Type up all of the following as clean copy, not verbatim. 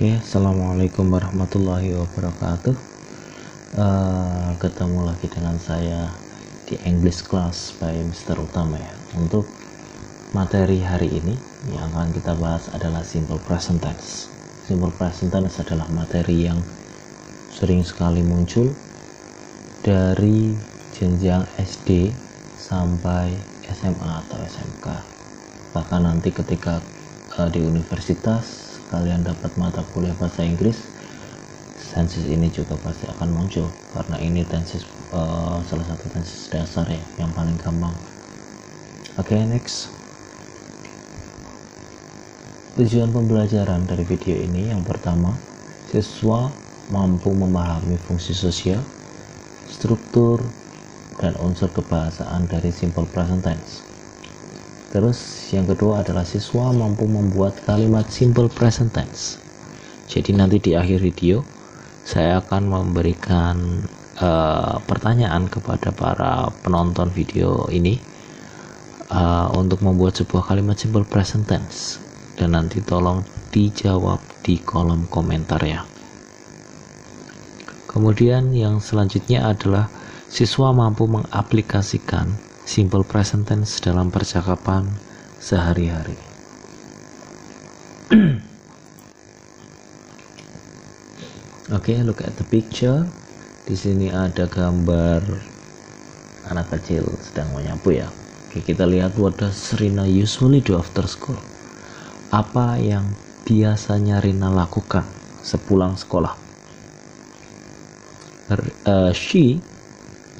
Oke, assalamualaikum warahmatullahi wabarakatuh. Ketemu lagi dengan saya di English Class by Mr. Utama ya. Untuk materi hari ini yang akan kita bahas adalah simple present tense. Simple present tense adalah materi yang sering sekali muncul dari jenjang SD sampai SMA atau SMK. Bahkan nanti ketika di universitas kalian dapat mata kuliah bahasa Inggris, tenses ini juga pasti akan muncul karena ini tenses salah satu tenses dasar ya, yang paling gampang. Oke, next. Tujuan pembelajaran dari video ini yang pertama, siswa mampu memahami fungsi sosial, struktur, dan unsur kebahasaan dari simple present tense. Terus yang kedua adalah siswa mampu membuat kalimat simple present tense. Jadi nanti di akhir video saya akan memberikan pertanyaan kepada para penonton video ini untuk membuat sebuah kalimat simple present tense, dan nanti tolong dijawab di kolom komentar ya. Kemudian yang selanjutnya adalah siswa mampu mengaplikasikan simple present tense dalam percakapan sehari-hari. Oke, look at the picture. Di sini ada gambar anak kecil sedang menyapu ya. Oke, kita lihat, what does Rina usually do after school? Apa yang biasanya Rina lakukan sepulang sekolah? She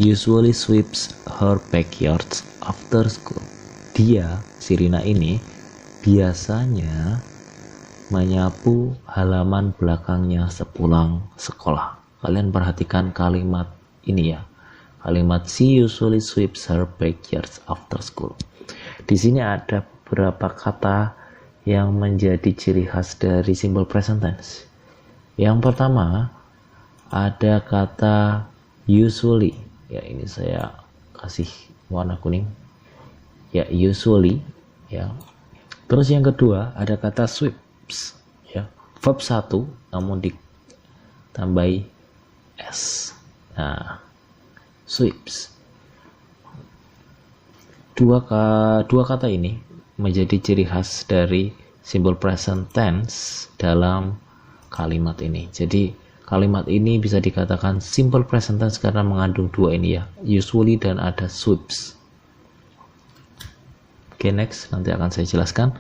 usually sweeps her backyard after school. Dia, si Rina ini, biasanya menyapu halaman belakangnya sepulang sekolah. Kalian perhatikan kalimat ini ya. Kalimat she usually sweeps her backyard after school. Di sini ada beberapa kata yang menjadi ciri khas dari simple present tense. Yang pertama ada kata usually. Ya, ini saya kasih warna kuning ya, usually ya. Terus yang kedua ada kata sweeps ya, verb 1 namun ditambahi s. Nah, sweeps. Dua kata ini menjadi ciri khas dari simple present tense dalam kalimat ini. Jadi kalimat ini bisa dikatakan simple present tense karena mengandung dua ini ya, usually dan ada sweeps. Oke, next, nanti akan saya jelaskan.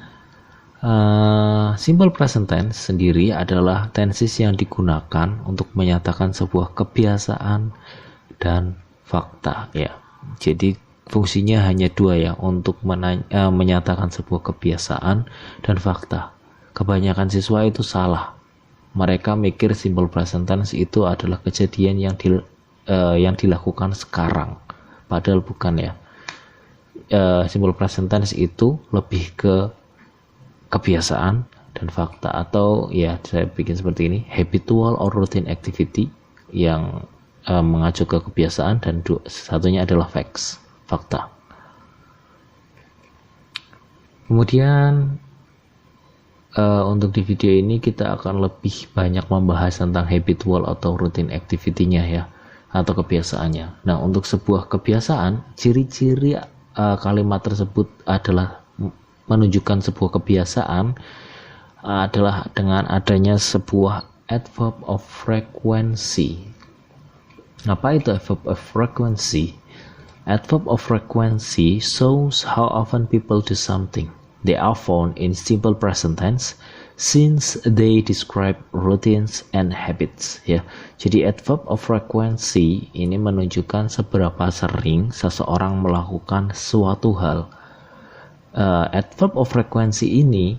Simple present tense sendiri adalah tenses yang digunakan untuk menyatakan sebuah kebiasaan dan fakta ya. Jadi fungsinya hanya dua ya, untuk menyatakan sebuah kebiasaan dan fakta. Kebanyakan siswa itu salah. Mereka mikir simple present tense itu adalah kejadian yang dilakukan sekarang, padahal bukan ya. Simple present tense itu lebih ke kebiasaan dan fakta, atau ya saya bikin seperti ini, habitual or routine activity yang mengacu ke kebiasaan, dan satunya adalah facts, fakta. Kemudian untuk di video ini kita akan lebih banyak membahas tentang habitual atau routine activity-nya ya, atau kebiasaannya. Nah, untuk sebuah kebiasaan, ciri-ciri kalimat tersebut adalah menunjukkan sebuah kebiasaan adalah dengan adanya sebuah adverb of frequency. Apa itu adverb of frequency? Adverb of frequency shows how often people do something. They are found in simple present tense since they describe routines and habits ya. Jadi adverb of frequency ini menunjukkan seberapa sering seseorang melakukan suatu hal. Adverb of frequency ini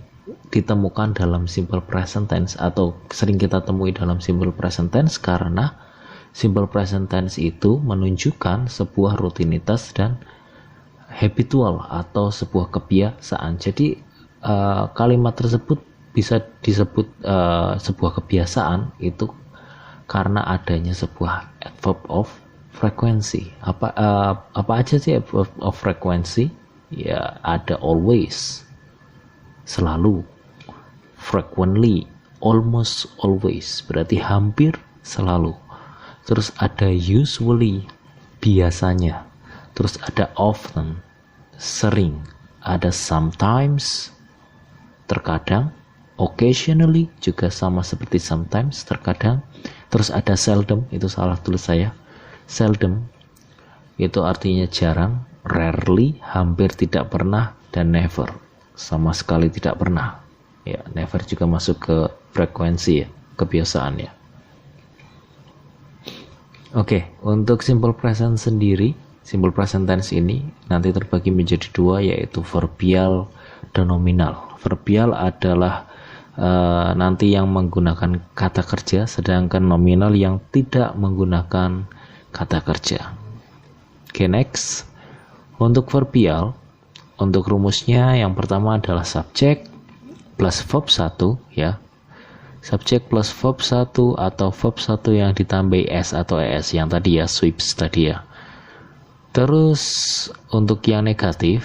ditemukan dalam simple present tense, atau sering kita temui dalam simple present tense karena simple present tense itu menunjukkan sebuah rutinitas dan habitual atau sebuah kebiasaan. Jadi kalimat tersebut bisa disebut sebuah kebiasaan itu karena adanya sebuah adverb of frequency. Apa aja sih adverb of frequency? Ya, ada always, selalu, frequently, almost always, berarti hampir selalu. Terus ada usually, biasanya. Terus ada often, sering. Ada sometimes, terkadang. Occasionally, juga sama seperti sometimes, terkadang. Terus ada seldom, itu salah tulis saya. Seldom, itu artinya jarang. Rarely, hampir tidak pernah. Dan never, sama sekali tidak pernah. Ya, never juga masuk ke frekuensi ya, kebiasaan ya. Oke, untuk simple present sendiri, simple present tense ini nanti terbagi menjadi dua, yaitu verbial dan nominal. Verbial adalah nanti yang menggunakan kata kerja, sedangkan nominal yang tidak menggunakan kata kerja. Oke, next. Untuk verbial, untuk rumusnya yang pertama adalah subject plus verb 1 ya. Subject plus verb 1 atau verb 1 yang ditambahi s atau es yang tadi ya, sweeps tadi ya. Terus untuk yang negatif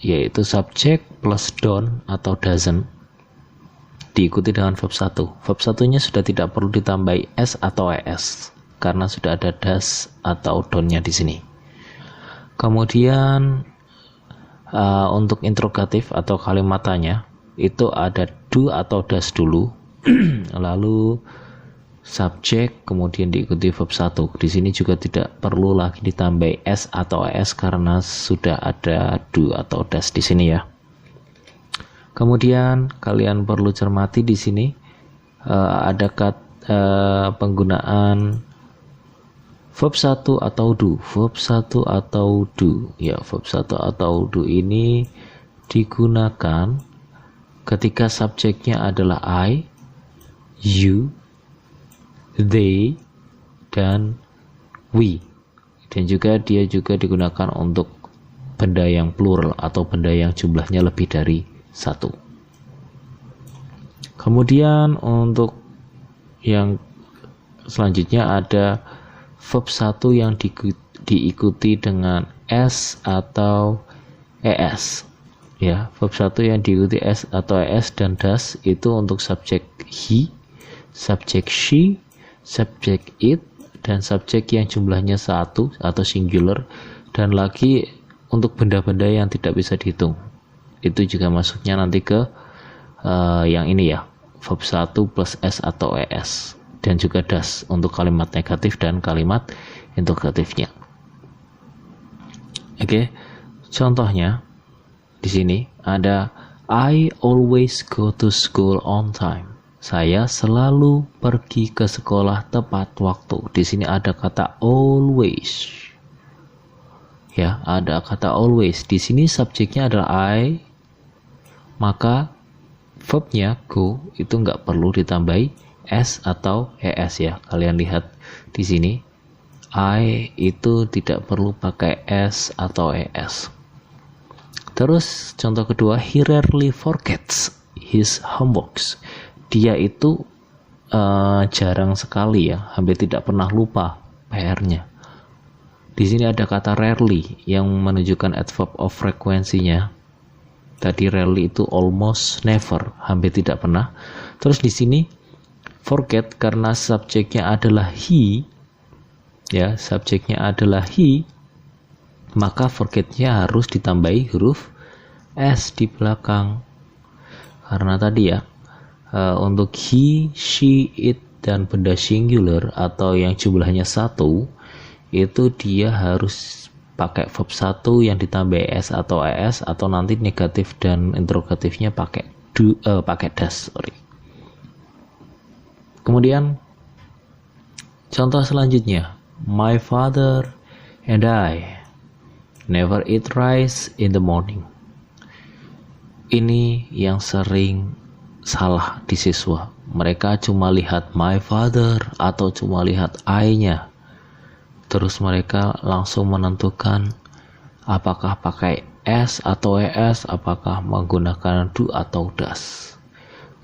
yaitu subject plus don't atau doesn't diikuti dengan verb 1. Verb 1-nya sudah tidak perlu ditambahi s atau es karena sudah ada does atau don't-nya di sini. Kemudian untuk interrogatif atau kalimat tanya itu ada do atau does dulu, lalu subjek kemudian diikuti verb 1. Di sini juga tidak perlu lagi ditambahi s atau es karena sudah ada do atau does di sini ya. Kemudian kalian perlu cermati di sini ada penggunaan verb 1 atau do. Verb 1 atau do. Ya, verb 1 atau do ini digunakan ketika subjeknya adalah I, you, they, dan we. Dan juga dia juga digunakan untuk benda yang plural atau benda yang jumlahnya lebih dari satu. Kemudian untuk yang selanjutnya ada verb 1 yang diikuti dengan s atau es. Ya, verb 1 yang diikuti s atau es dan does itu untuk subjek he, subjek she, subjek it, dan subjek yang jumlahnya satu atau singular, dan lagi untuk benda-benda yang tidak bisa dihitung. Itu juga masuknya nanti ke yang ini ya, verb 1 plus s atau es, dan juga does untuk kalimat negatif dan kalimat interrogatifnya. Oke, contohnya di sini ada I always go to school on time. Saya selalu pergi ke sekolah tepat waktu. Di sini ada kata always. Ya, ada kata always. Di sini subjeknya adalah I, maka verbnya go itu nggak perlu ditambahi s atau es ya. Kalian lihat di sini I itu tidak perlu pakai s atau es. Terus contoh kedua, he rarely forgets his homeworks. Dia itu jarang sekali ya, hampir tidak pernah lupa PR-nya. Di sini ada kata rarely yang menunjukkan adverb of frekuensinya. Tadi rarely itu almost never, hampir tidak pernah. Terus di sini forget karena subjeknya adalah he, ya, subjeknya adalah he, maka forgetnya harus ditambahi huruf s di belakang. Karena tadi ya, untuk he, she, it, dan benda singular atau yang jumlahnya satu, itu dia harus pakai verb 1 yang ditambah s atau es, atau nanti negatif dan interrogatifnya pakai do, pakai does, sorry. Kemudian contoh selanjutnya, my father and I never eat rice in the morning. Ini yang sering salah di siswa. Mereka cuma lihat my father atau cuma lihat I-nya. Terus mereka langsung menentukan apakah pakai s atau es, apakah menggunakan do atau does.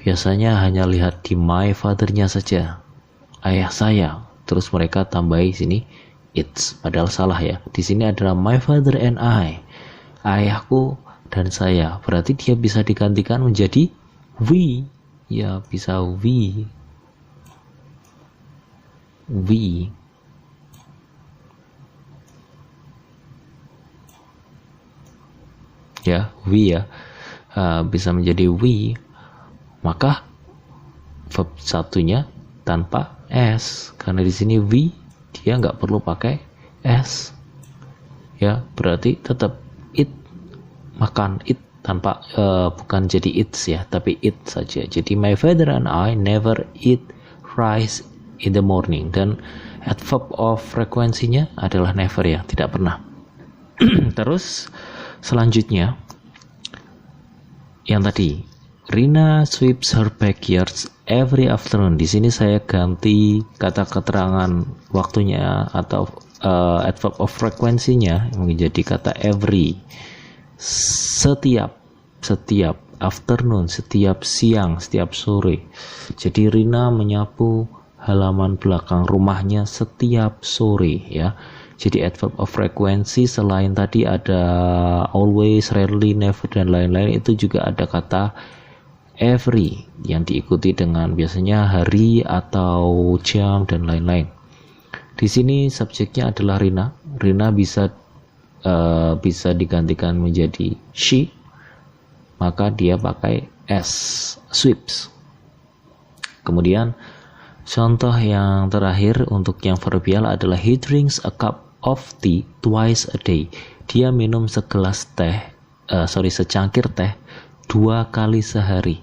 Biasanya hanya lihat di my father-nya saja, ayah saya. Terus mereka tambahi sini it's, padahal salah ya. Di sini adalah my father and I, ayahku dan saya. Berarti dia bisa digantikan menjadi we, ya bisa we ya, bisa menjadi we, maka verb satunya tanpa s, karena di sini we dia nggak perlu pakai s, ya berarti tetap eat, makan, eat tanpa bukan jadi eats ya, tapi eat saja. Jadi my father and I never eat rice in the morning, dan adverb of frekuensinya adalah never ya, tidak pernah. Terus selanjutnya yang tadi, Rina sweeps her backyard every afternoon. Di sini saya ganti kata keterangan waktunya atau adverb of frekuensinya menjadi kata every. Setiap afternoon, setiap siang, setiap sore. Jadi Rina menyapu halaman belakang rumahnya setiap sore ya. Jadi adverb of frekuensi selain tadi ada always, rarely, never dan lain-lain, itu juga ada kata every yang diikuti dengan biasanya hari atau jam dan lain-lain. Di sini subjeknya adalah Rina. Rina bisa digantikan menjadi she, maka dia pakai s, sweeps. Kemudian contoh yang terakhir untuk yang verbial adalah he drinks a cup of tea twice a day. Dia minum secangkir teh 2 kali sehari.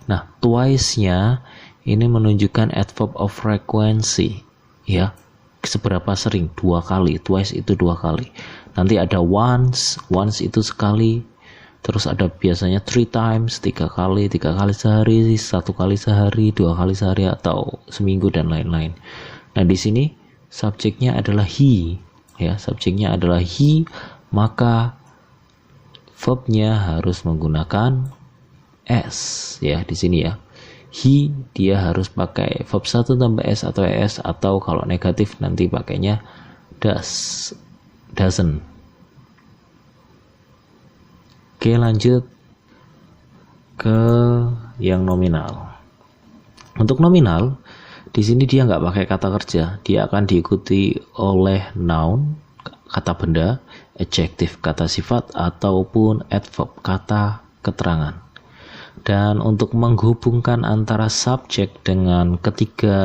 Nah, twice-nya ini menunjukkan adverb of frequency ya. Seberapa sering? 2 kali. Twice itu 2 kali. Nanti ada once itu sekali. Terus ada biasanya 3 times, 3 kali sehari, 1 kali sehari, 2 kali sehari atau seminggu dan lain-lain. Nah, di sini subjeknya adalah he ya, subjeknya adalah he, maka verbnya harus menggunakan s ya di sini ya. He dia harus pakai verb 1 tambah s atau es, atau kalau negatif nanti pakainya doesn't. Oke, lanjut ke yang nominal. Untuk nominal di sini dia nggak pakai kata kerja, dia akan diikuti oleh noun, kata benda, adjective, kata sifat, ataupun adverb, kata keterangan. Dan untuk menghubungkan antara subjek dengan ketiga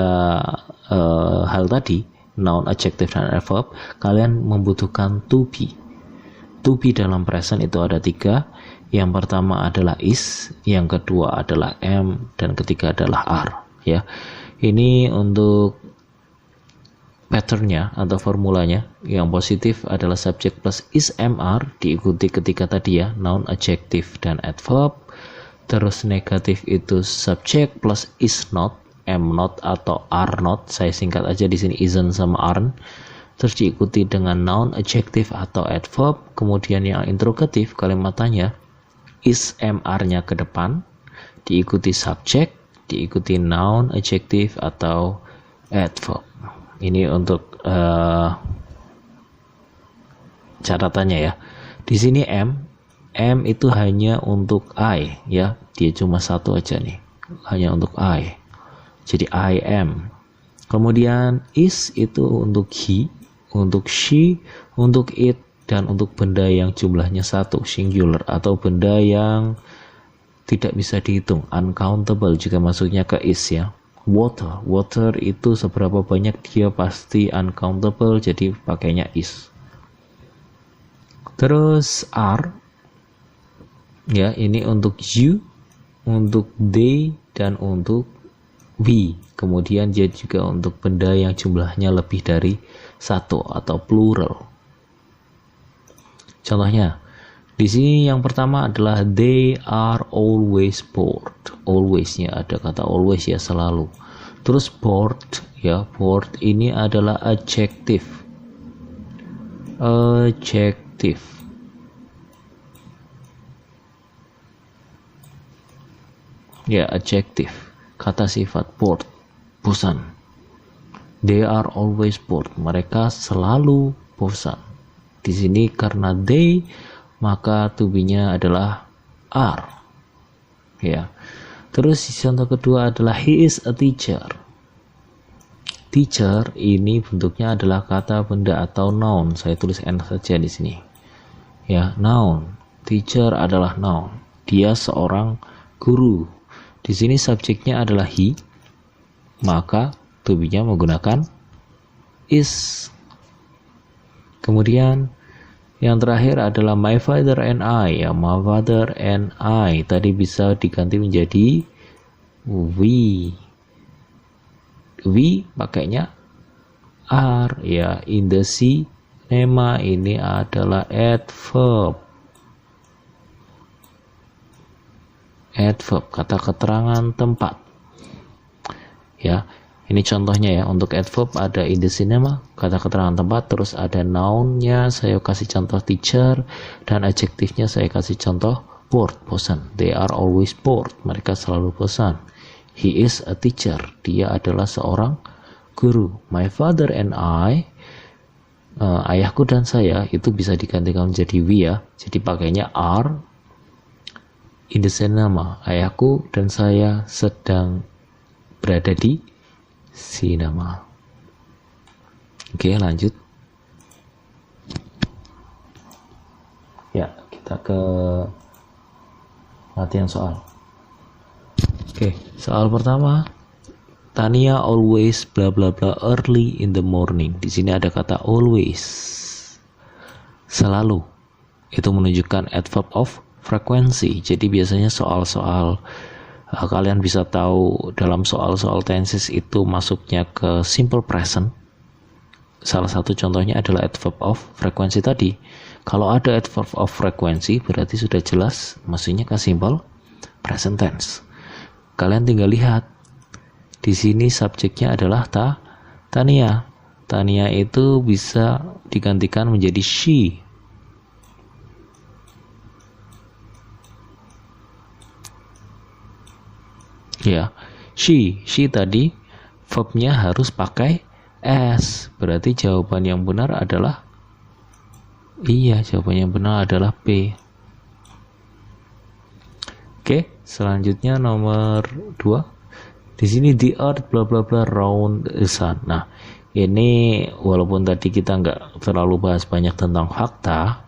hal tadi, noun, adjective, dan adverb, kalian membutuhkan to be. To be dalam present itu ada 3. Yang pertama adalah is, yang kedua adalah am, dan ketiga adalah are ya. Ini untuk patternnya atau formulanya. Yang positif adalah subject plus is, am, are, diikuti ketika tadi ya, noun, adjective, dan adverb. Terus negatif itu subject plus is not, am not, atau are not. Saya singkat aja di sini isn't sama aren't. Terus diikuti dengan noun, adjective, atau adverb. Kemudian yang interrogatif, kalimat tanya, is, am, are-nya ke depan, diikuti subject, diikuti noun, adjective, atau adverb. Ini untuk catatannya ya. Di sini am itu hanya untuk I ya, dia cuma satu aja nih, hanya untuk I. Jadi I am. Kemudian is itu untuk he, untuk she, untuk it, dan untuk benda yang jumlahnya 1, singular, atau benda yang tidak bisa dihitung, uncountable juga masuknya ke is ya. Water itu seberapa banyak, dia pasti uncountable, jadi pakainya is. Terus are ya, ini untuk you, untuk they, dan untuk we. Kemudian dia juga untuk benda yang jumlahnya lebih dari 1 atau plural. Contohnya di sini yang pertama adalah they are always bored. Always-nya ada kata always ya, selalu. Terus bored ya, bored ini adalah adjective. Ya, adjective, kata sifat, bored, bosan. They are always bored, mereka selalu bosan. Di sini karena they, maka to be-nya adalah are. Ya. Terus contoh kedua adalah he is a teacher. Teacher ini bentuknya adalah kata benda atau noun. Saya tulis n saja di sini. Ya, noun. Teacher adalah noun. Dia seorang guru. Di sini subjeknya adalah he, maka to be-nya menggunakan is. Kemudian yang terakhir adalah my father and I. Ya, my father and I tadi bisa diganti menjadi we. We pakainya are. Ya, in the cinema ini adalah adverb. Adverb, kata keterangan tempat. Ya, ini contohnya ya. Untuk adverb ada in the cinema, kata keterangan tempat, terus ada noun-nya, saya kasih contoh teacher, dan adjektifnya saya kasih contoh bored, bosan. They are always bored, mereka selalu bosan. He is a teacher, dia adalah seorang guru. My father and I, ayahku dan saya, itu bisa digantikan menjadi we ya. Jadi pakainya are in the cinema. Ayahku dan saya sedang berada di cinema. Oke, lanjut. Ya, kita ke latihan soal. Oke, soal pertama. Tania always bla bla bla early in the morning. Di sini ada kata always. Selalu. Itu menunjukkan adverb of frekuensi. Jadi biasanya soal-soal kalian bisa tahu dalam soal-soal tenses itu masuknya ke simple present. Salah satu contohnya adalah adverb of frekuensi tadi. Kalau ada adverb of frekuensi berarti sudah jelas maksudnya ke simple present tense. Kalian tinggal lihat di sini subjeknya adalah Tania. Tania itu bisa digantikan menjadi she. Ya, she tadi verbnya harus pakai s. Berarti jawaban yang benar adalah jawaban yang benar adalah B. Oke, selanjutnya nomor 2. Di sini the earth bla bla bla round the sun. Nah, ini walaupun tadi kita nggak terlalu bahas banyak tentang fakta,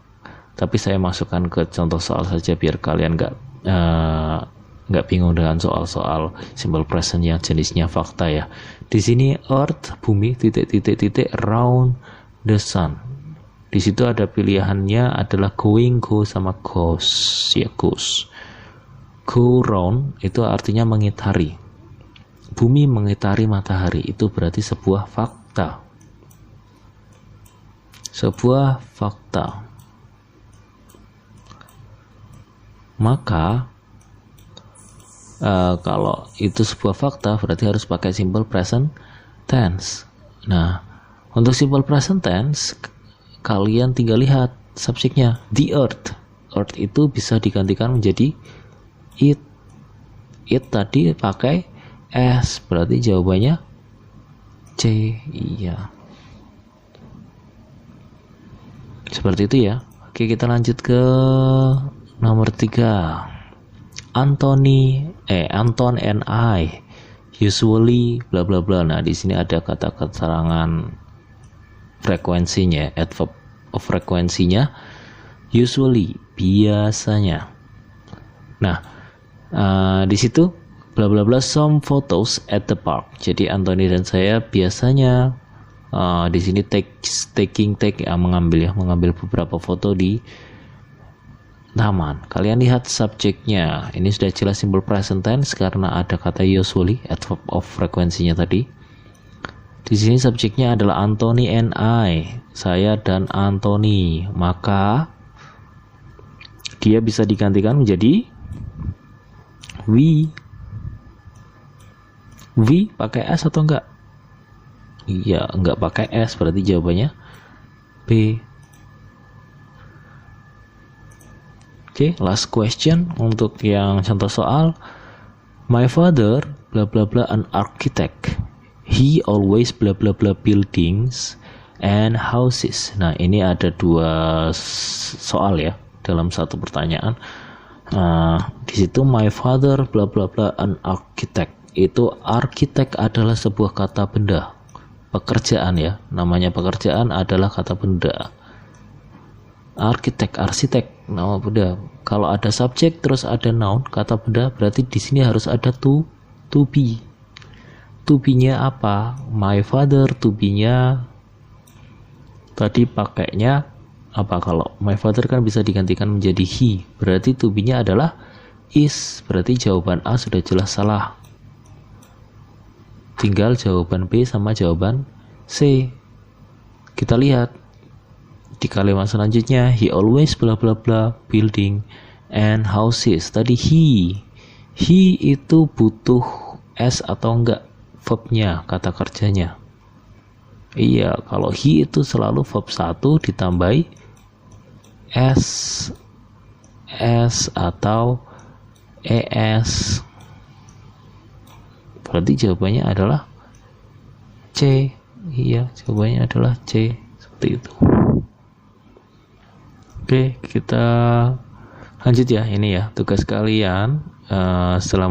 tapi saya masukkan ke contoh soal saja biar kalian nggak bingung dengan soal-soal simple present yang jenisnya fakta ya. Di sini earth bumi titik round the sun. Di situ ada pilihannya adalah going, go sama goes. Ya, goes. Go round itu artinya mengitari. Bumi mengitari matahari, itu berarti sebuah fakta. Sebuah fakta. Maka kalau itu sebuah fakta berarti harus pakai simple present tense. Nah, untuk simple present tense kalian tinggal lihat subjeknya the earth. Earth itu bisa digantikan menjadi it. It tadi pakai s, berarti jawabannya C. Iya, seperti itu ya. Oke, kita lanjut ke nomor 3. Anton and I usually bla bla bla. Nah, di sini ada kata keterangan frekuensinya, adverb of frekuensinya usually, biasanya. Nah, di situ bla bla bla some photos at the park. Jadi Anthony dan saya biasanya di sini mengambil beberapa foto di taman. Kalian lihat subjeknya. Ini sudah jelas simple present tense karena ada kata usually, adverb of frekuensinya tadi. Di sini subjeknya adalah Anthony and I, saya dan Anthony. Maka dia bisa digantikan menjadi we. We pakai s atau enggak? Iya, enggak pakai s, berarti jawabannya B. Oke, last question untuk yang contoh soal. My father bla bla bla an architect. He always bla bla bla buildings and houses. Nah, ini ada dua soal ya dalam satu pertanyaan. Di situ my father bla bla bla an architect. Itu architect adalah sebuah kata benda. Pekerjaan ya, namanya pekerjaan adalah kata benda. Arsitek, nama benda. Kalau ada subjek terus ada noun, kata benda, berarti di sini harus ada to be. To be-nya apa? My father, to be-nya tadi pakainya apa? Kalau my father kan bisa digantikan menjadi he, berarti to be-nya adalah is. Berarti jawaban A sudah jelas salah. Tinggal jawaban B sama jawaban C. Kita lihat di kalimat selanjutnya, he always bla bla bla building and houses. Tadi he itu butuh s atau enggak verbnya, kata kerjanya. Iya, kalau he itu selalu verb 1 ditambahi s atau es. Berarti jawabannya adalah C. Iya, jawabannya adalah C. Seperti itu. Oke, kita lanjut ya. Ini ya, tugas kalian setelah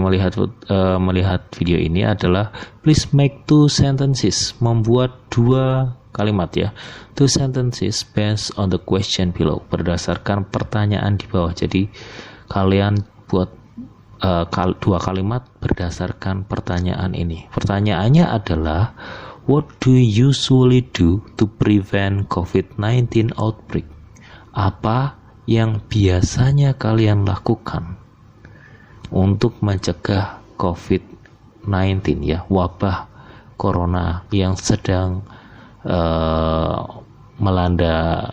melihat video ini adalah please make 2 sentences. Membuat 2 kalimat ya. 2 sentences based on the question below. Berdasarkan pertanyaan di bawah. Jadi kalian buat 2 kalimat berdasarkan pertanyaan ini. Pertanyaannya adalah, what do you usually do to prevent COVID-19 outbreak? Apa yang biasanya kalian lakukan untuk mencegah COVID-19 ya, wabah corona yang sedang melanda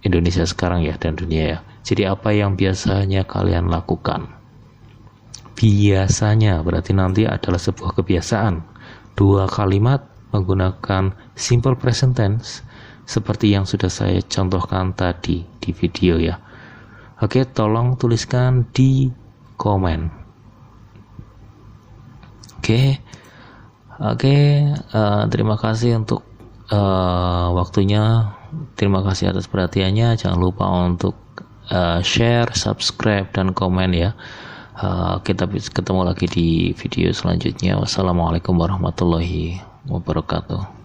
Indonesia sekarang ya, dan dunia ya. Jadi apa yang biasanya kalian lakukan? Biasanya berarti nanti adalah sebuah kebiasaan. 2 kalimat menggunakan simple present tense seperti yang sudah saya contohkan tadi di video ya. Oke, tolong tuliskan di komen. Oke, terima kasih untuk waktunya. Terima kasih atas perhatiannya. Jangan lupa untuk share, subscribe, dan komen ya. Kita ketemu lagi di video selanjutnya. Wassalamualaikum warahmatullahi wabarakatuh.